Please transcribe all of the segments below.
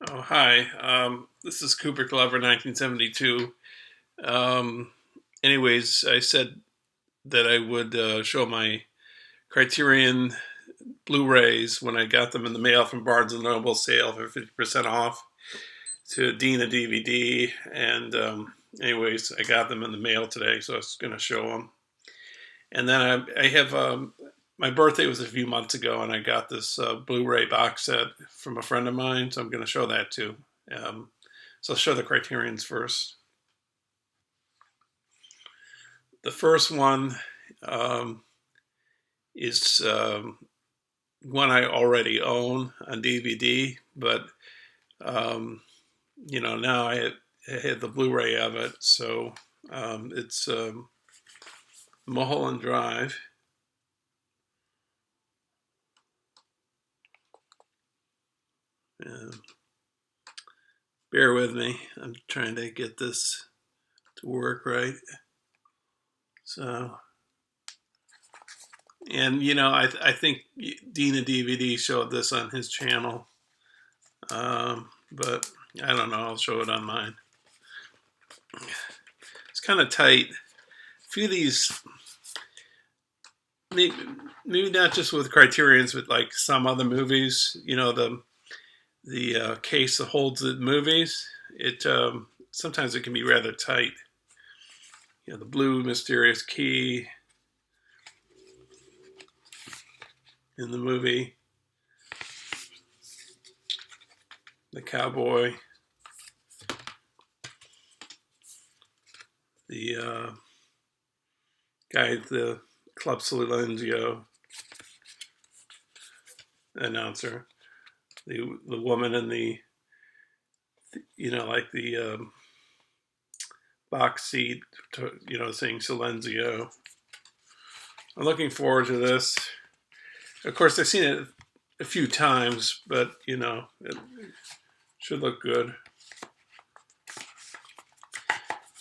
Oh, hi. This is Cooper Glover, 1972. Um, Anyways, I said that I would show my Criterion Blu-rays when I got them in the mail from Barnes& and Noble sale for 50% off to Dean a DVD. And anyways, I got them in the mail today, so I was going to show them. And then I have my birthday was a few months ago, and I got this Blu-ray box set from a friend of mine, so I'm going to show that too. Um, so I'll show the Criterions first. The first one um, is one I already own on DVD, but um, now I had the Blu-ray of it, so it's Mulholland Drive. Uh, Bear with me. I'm trying to get this to work right. So, and I think Dina DVD showed this on his channel, but I don't know. I'll show it on mine. It's kind of tight. A few of these, maybe not just with Criterions, but like some other movies. The case that holds the movies. It sometimes it can be rather tight. The blue mysterious key in the movie, the cowboy, the guy at the Club Silenzio announcer, the woman in the like the box seat, saying Silenzio. I'm looking forward to this. Of course, I've seen it a few times, but it should look good.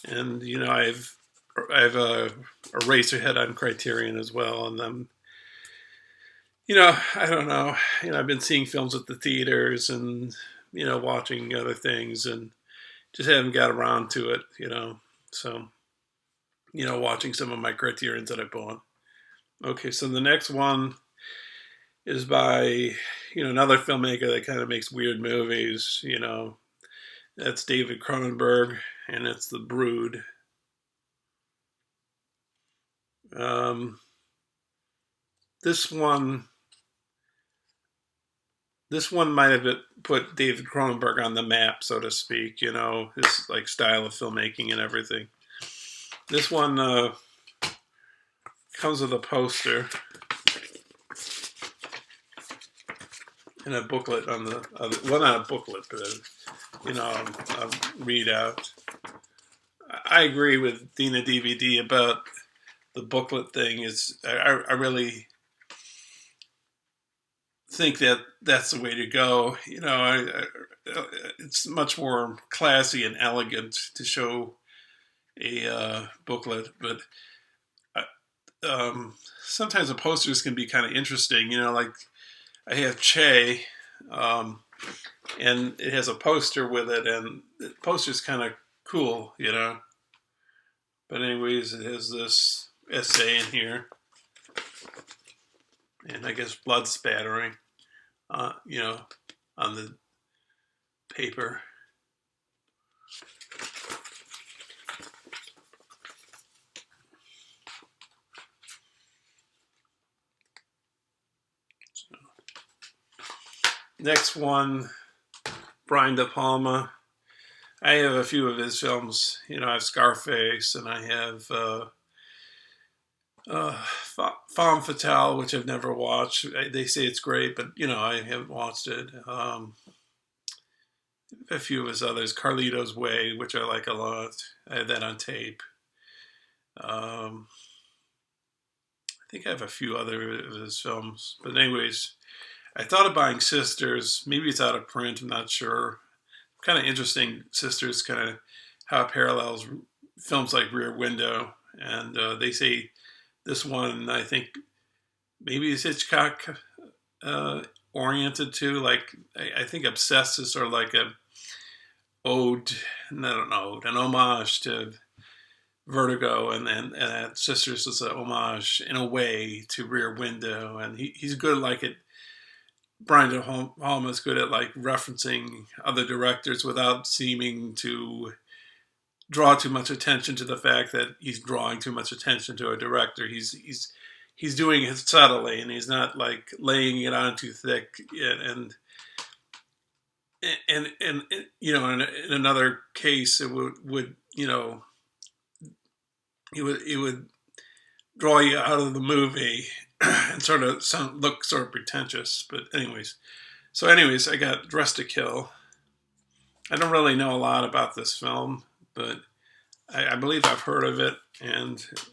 And I've a Eraserhead on Criterion as well, and then I don't know. I've been seeing films at the theaters and watching other things, and just haven't got around to it. So watching some of my Criterions that I bought. Okay, so the next one is by another filmmaker that kind of makes weird movies. That's David Cronenberg, and it's The Brood. Um, this one might have put David Cronenberg on the map, so to speak. His like style of filmmaking and everything. This one comes with a poster and a booklet on the well, not a booklet, but a readout. I agree with Dina DVD about the booklet thing. I really think that that's the way to go. It's much more classy and elegant to show a booklet, but sometimes the posters can be kind of interesting. Like I have Che, and it has a poster with it, and the poster's kind of cool. But anyways, it has this essay in here, and I guess blood spattering, on the paper. Next one, Brian De Palma. I have a few of his films. I have Scarface, and I have Femme Fatale, which I've never watched. They say it's great, but I haven't watched it. A few of his others, Carlito's Way, which I like a lot. I have that on tape. I think I have a few other of his films, but anyways, I thought of buying Sisters. Maybe it's out of print. I'm not sure. Kind of interesting. Sisters, kind of how it parallels films like Rear Window, and they say this one, I think maybe is Hitchcock oriented to. Like I think Obsessed is sort of like a ode, not an ode, an homage to Vertigo, and Sisters is a homage in a way to Rear Window, and he's good like it. Brian De Palma is good at like referencing other directors without seeming to draw too much attention to the fact that he's drawing too much attention to a director. He's doing it subtly, and he's not like laying it on too thick. And you know, in another case, it would you know, it would draw you out of the movie and sort of look sort of pretentious. But anyways, I got Dressed to Kill. I don't really know a lot about this film, but I believe I've heard of it, and it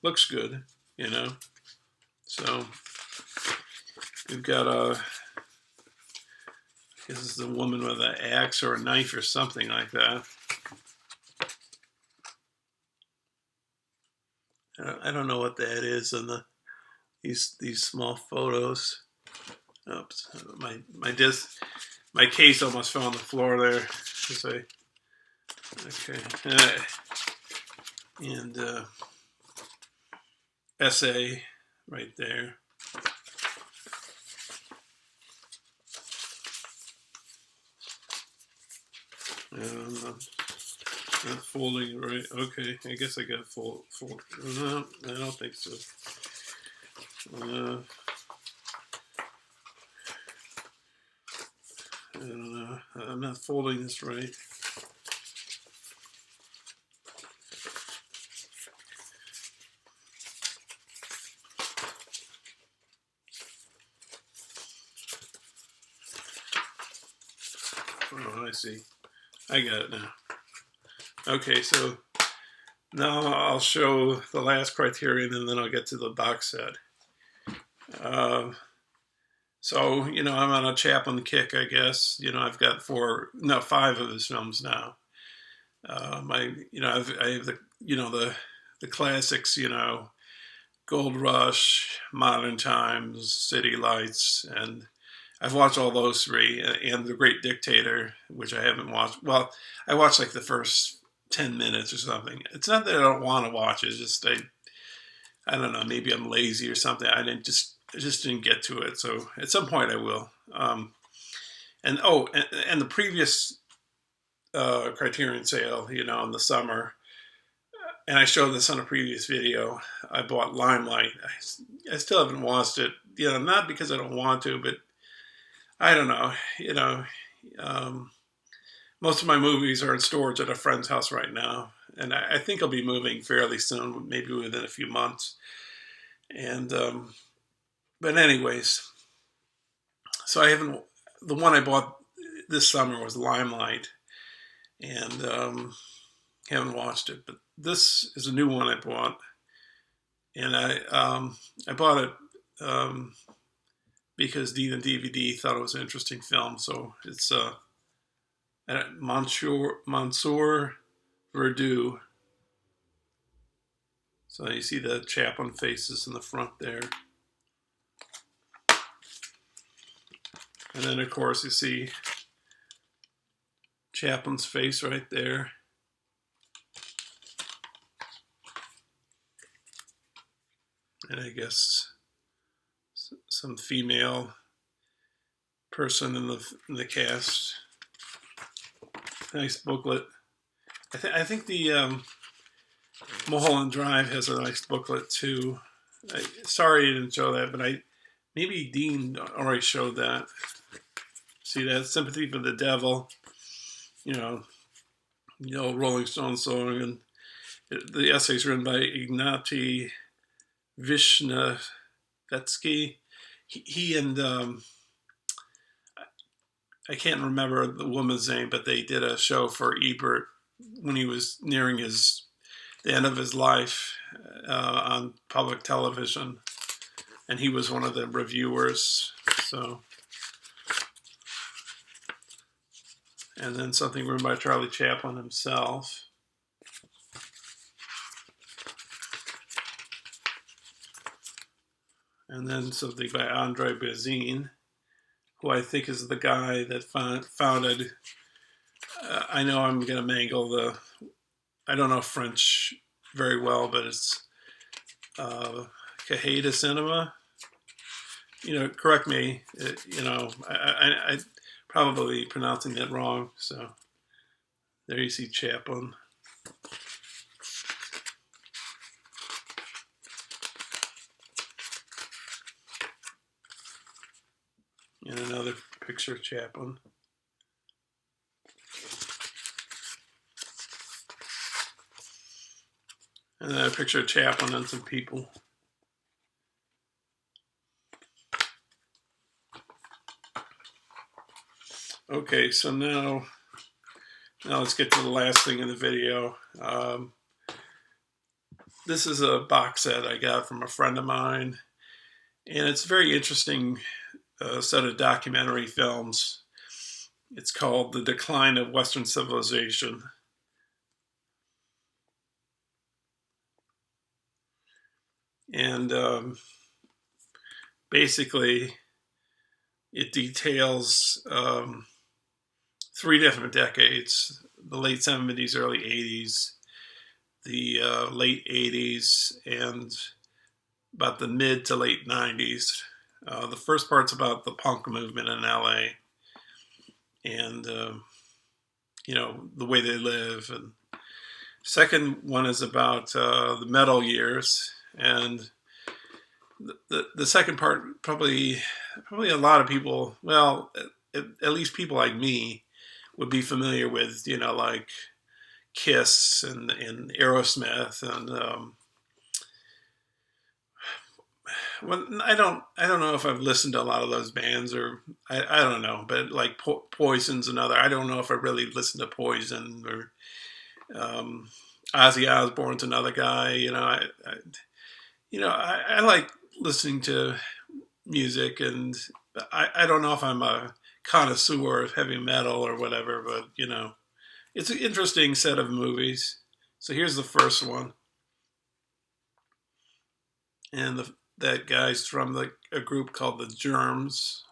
looks good, you know. So we've got this is a woman with an axe or a knife or something like that. I don't know what that is in these small photos. Oops, my case almost fell on the floor there. Okay, and essay right there. Not folding right. Okay, I guess I got fold. No, I don't think so. I don't know. I'm not folding this right. Oh, I see. I got it now. Okay, so now I'll show the last Criterion, and then I'll get to the box set. So, you know, I'm on a Chaplin kick, I guess. You know, I've got 5 of his films now. I have the, you know, the classics, you know, Gold Rush, Modern Times, City Lights, and I've watched all those 3, and The Great Dictator, which I haven't watched. Well, I watched like the first 10 minutes or something. It's not that I don't want to watch it. It's just I don't know. Maybe I'm lazy or something. I just didn't get to it. So at some point I will. And the previous Criterion sale, you know, in the summer, and I showed this on a previous video. I bought Limelight. I still haven't watched it. You know, not because I don't want to, but I don't know. You know, most of my movies are in storage at a friend's house right now, and I think I'll be moving fairly soon, maybe within a few months. And but anyways, so the one I bought this summer was Limelight, and haven't watched it. But this is a new one I bought, and I bought it because Dean and DVD thought it was an interesting film. So it's Monsieur Verdoux. So you see the Chaplin faces in the front there. And then, of course, you see Chaplin's face right there. And I guess some female person in the cast. Nice booklet. I think the Mulholland Drive has a nice booklet too. Sorry I didn't show that, but maybe Dean already showed that. See that? Sympathy for the Devil. You know, Rolling Stone song, and the essay's written by Ignaty Vishnevetsky. He and I can't remember the woman's name, but they did a show for Ebert when he was nearing the end of his life on public television, and he was one of the reviewers. So, and then something written by Charlie Chaplin himself. And then something by Andre Bazin. who I think is the guy that founded. I know I'm going to mangle I don't know French very well, but it's Cajeda Cinema. Correct me. I probably pronouncing that wrong. So there you see Chaplin. And another picture of Chaplin. And then a picture of Chaplin and some people. Okay, so now let's get to the last thing in the video. This is a box set I got from a friend of mine, and it's a very interesting set of documentary films. It's called The Decline of Western Civilization. And basically, it details 3 different decades: the late 70s, early 80s, the late 80s, and about the mid to late 90s. The first part's about the punk movement in LA and, the way they live. And second one is about the metal years. And the second part, probably a lot of people, well, at least people like me, would be familiar with, like Kiss and Aerosmith and well, I don't know if I've listened to a lot of those bands, or I don't know, but like Poison's another. I don't know if I really listened to Poison, or Ozzy Osbourne's another guy. I like listening to music, and I don't know if I'm a connoisseur of heavy metal or whatever, but it's an interesting set of movies. So here's the first one, and that guy's from a group called the Germs.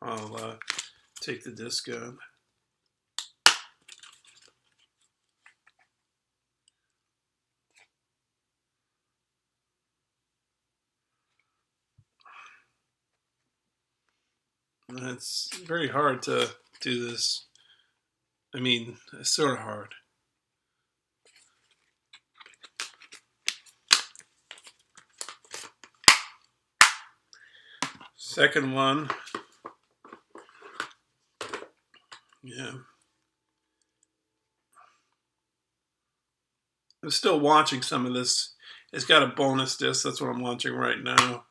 I'll take the disc out. And it's very hard to do this. I mean, it's sort of hard. Second one. Yeah. I'm still watching some of this. It's got a bonus disc. That's what I'm watching right now.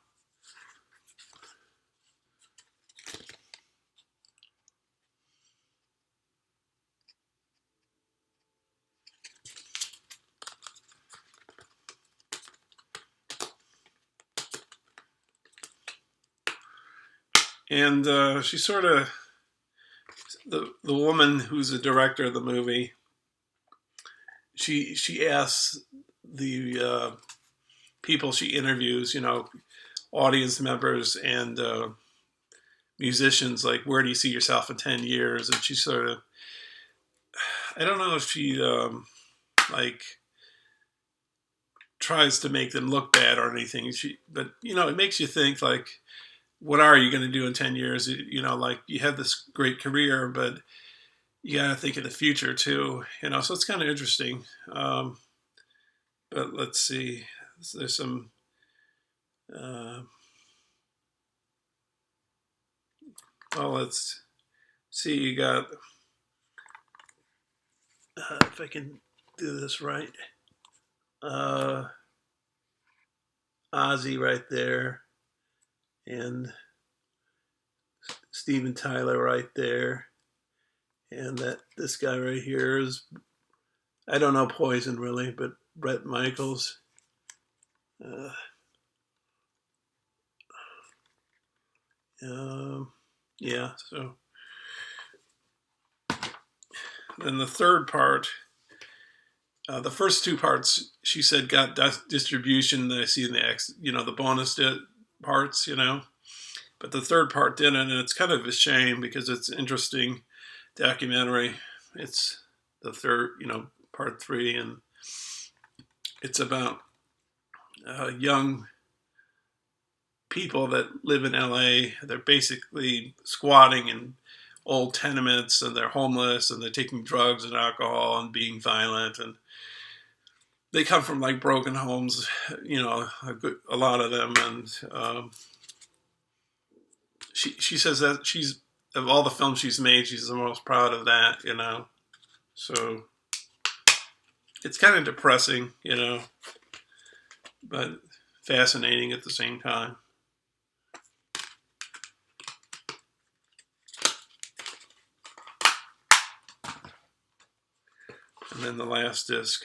And she sort of, the woman who's the director of the movie, she asks the people she interviews, audience members and musicians, like, where do you see yourself in 10 years? And she sort of, I don't know if she like tries to make them look bad or anything. But it makes you think, like, what are you going to do in 10 years? Like, you have this great career, but you got to think of the future too, so it's kind of interesting. But let's see, there's some, let's see, you got, if I can do this right, Ozzy right there, and Steven Tyler right there, and this guy right here is, I don't know Poison really, but Bret Michaels. Yeah, so then the third part, the first two parts, she said got distribution. I see in the bonus parts, but the third part didn't, and it's kind of a shame because it's an interesting documentary. It's the third, part three, and it's about young people that live in LA. They're basically squatting in old tenements, and they're homeless, and they're taking drugs and alcohol and being violent, and they come from like broken homes, a lot of them, and she says that she's, of all the films she's made, she's the most proud of that, So it's kind of depressing, but fascinating at the same time. And then the last disc.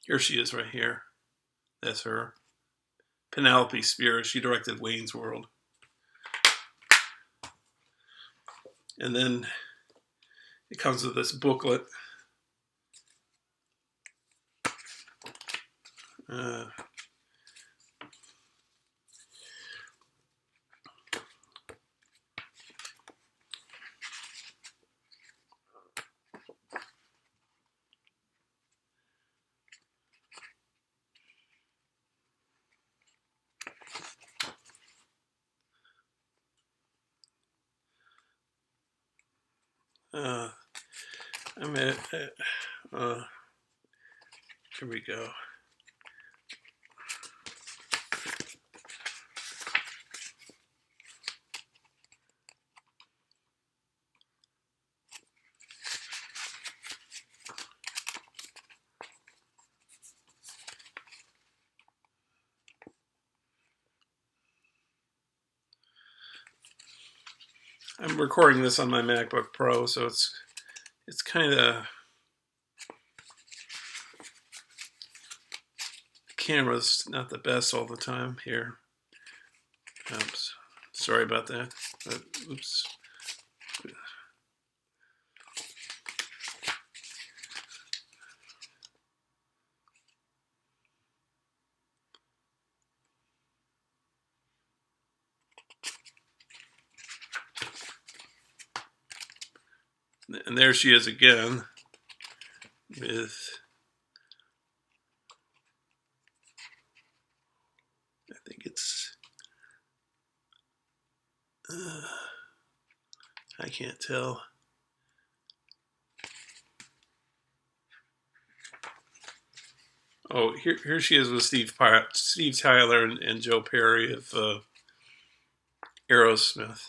Here she is right here. That's her. Penelope Spheeris. She directed Wayne's World. And then it comes with this booklet. Here we go. I'm recording this on my MacBook Pro, so it's kind of, the camera's not the best all the time here. Oops, sorry about that. Oops. And there she is again with, I think it's, I can't tell. Oh, here she is with Steve Tyler and Joe Perry of Aerosmith.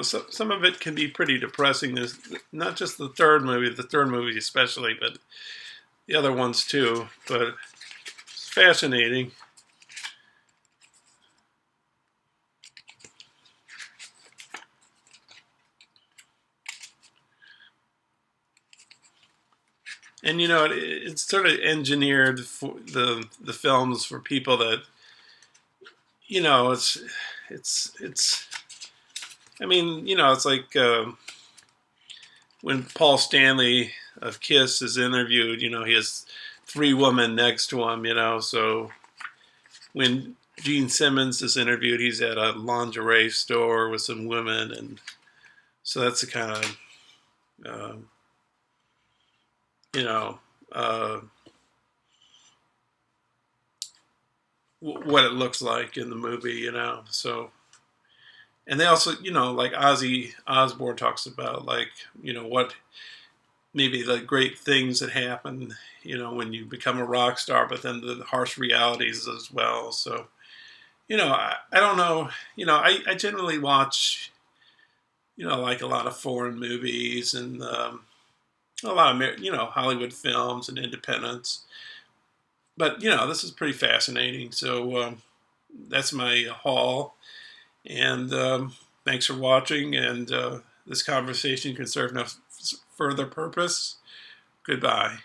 Some of it can be pretty depressing. There's not just the third movie especially, but the other ones too. But it's fascinating. And it's sort of engineered for the films for people that, it's. I mean, it's like when Paul Stanley of Kiss is interviewed, he has three women next to him, so when Gene Simmons is interviewed, he's at a lingerie store with some women, and so that's the kind of, what it looks like in the movie, so. And they also, like Ozzy Osbourne talks about, like, what maybe the great things that happen, when you become a rock star, but then the harsh realities as well. So, I don't know. I generally watch, like a lot of foreign movies, and a lot of, Hollywood films and independents. But, this is pretty fascinating. So that's my haul. And thanks for watching. And this conversation can serve no further purpose. Goodbye.